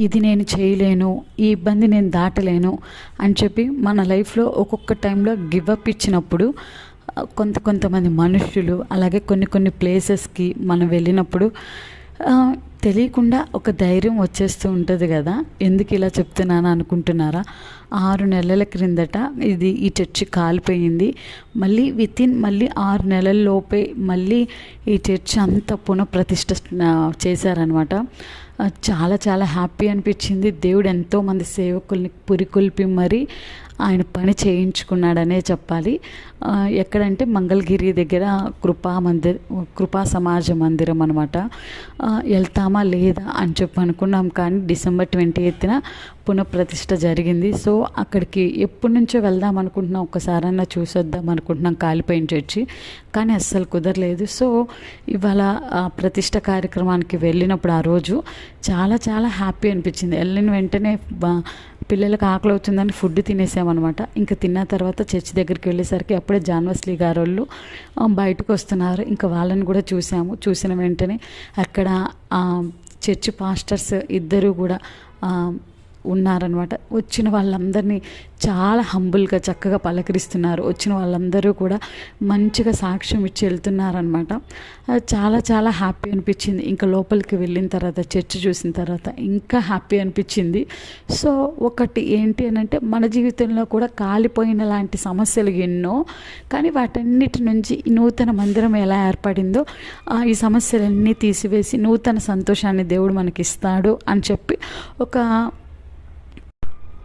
ఇది నేను చేయలేను, ఈ ఇబ్బంది నేను దాటలేను అని చెప్పి మన లైఫ్లో ఒక్కొక్క టైంలో గివప్ ఇచ్చినప్పుడు కొంతమంది మనుషులు అలాగే కొన్ని ప్లేసెస్కి మనం వెళ్ళినప్పుడు తెలియకుండా ఒక ధైర్యం వచ్చేస్తూ ఉంటుంది కదా. ఎందుకు ఇలా చెప్తున్నాను అనుకుంటున్నారా? 6 నెలల క్రిందట ఈ చర్చి కాలిపోయింది. మళ్ళీ మళ్ళీ 6 నెలల లోపే మళ్ళీ ఈ చర్చి అంతా పునఃప్రతిష్ఠ చేశారనమాట. చాలా చాలా హ్యాపీ అనిపించింది. దేవుడు ఎంతోమంది సేవకుల్ని పురికొల్పి మరి ఆయన పని చేయించుకున్నాడనే చెప్పాలి. ఎక్కడంటే మంగళగిరి దగ్గర కృపా సమాజ మందిరం అనమాట. వెళ్తామా లేదా అని చెప్పి అనుకున్నాం, కానీ December 28న పునఃప్రతిష్ఠ జరిగింది. సో అక్కడికి ఎప్పటి నుంచో వెళ్దాం అనుకుంటున్నాం, ఒక్కసారన్నా చూసొద్దాం అనుకుంటున్నాం కాలిపోయిన చర్చి, కానీ అస్సలు కుదరలేదు. సో ఇవాళ ప్రతిష్ఠ కార్యక్రమానికి వెళ్ళినప్పుడు ఆ రోజు చాలా చాలా హ్యాపీ అనిపించింది. వెళ్ళిన వెంటనే పిల్లలకు ఆకలి అవుతుందని ఫుడ్ తినేసామన్నమాట. ఇంకా తిన్న తర్వాత చర్చి దగ్గరికి వెళ్ళేసరికి అప్పుడే జాన్వస్లీ గారు వాళ్ళు బయటకు వస్తున్నారు. ఇంకా వాళ్ళని కూడా చూసిన వెంటనే అక్కడ చర్చి పాస్టర్స్ ఇద్దరు కూడా ఉన్నారనమాట. వచ్చిన వాళ్ళందరినీ చాలా హంబుల్గా చక్కగా పలకరిస్తున్నారు. వచ్చిన వాళ్ళందరూ కూడా మంచిగా సాక్ష్యం ఇచ్చి వెళ్తున్నారనమాట. చాలా చాలా హ్యాపీ అనిపించింది. ఇంకా లోపలికి వెళ్ళిన తర్వాత చర్చ్ చూసిన తర్వాత ఇంకా హ్యాపీ అనిపించింది. సో ఒకటి ఏంటి అని అంటే, మన జీవితంలో కూడా కాలిపోయిన లాంటి సమస్యలు ఎన్నో, కానీ వాటన్నిటి నుంచి నూతన మందిరం ఎలా ఏర్పడిందో ఈ సమస్యలన్నీ తీసివేసి నూతన సంతోషాన్ని దేవుడు మనకి ఇస్తాడు అని చెప్పి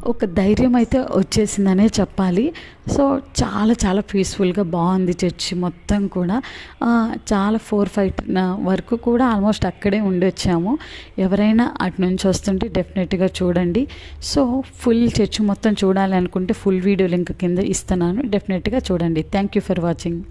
ఒక ధైర్యం అయితే వచ్చేసిందనే చెప్పాలి. సో చాలా చాలా పీస్ఫుల్గా బాగుంది చర్చి మొత్తం కూడా. చాలా 4-5 వరకు కూడా ఆల్మోస్ట్ అక్కడే ఉండొచ్చాము. ఎవరైనా అటు నుంచి వస్తుంటే డెఫినెట్గా చూడండి. సో ఫుల్ చర్చి మొత్తం చూడాలి అనుకుంటే ఫుల్ వీడియో లింక్ కింద ఇస్తున్నాను, డెఫినెట్గా చూడండి. Thank you for watching.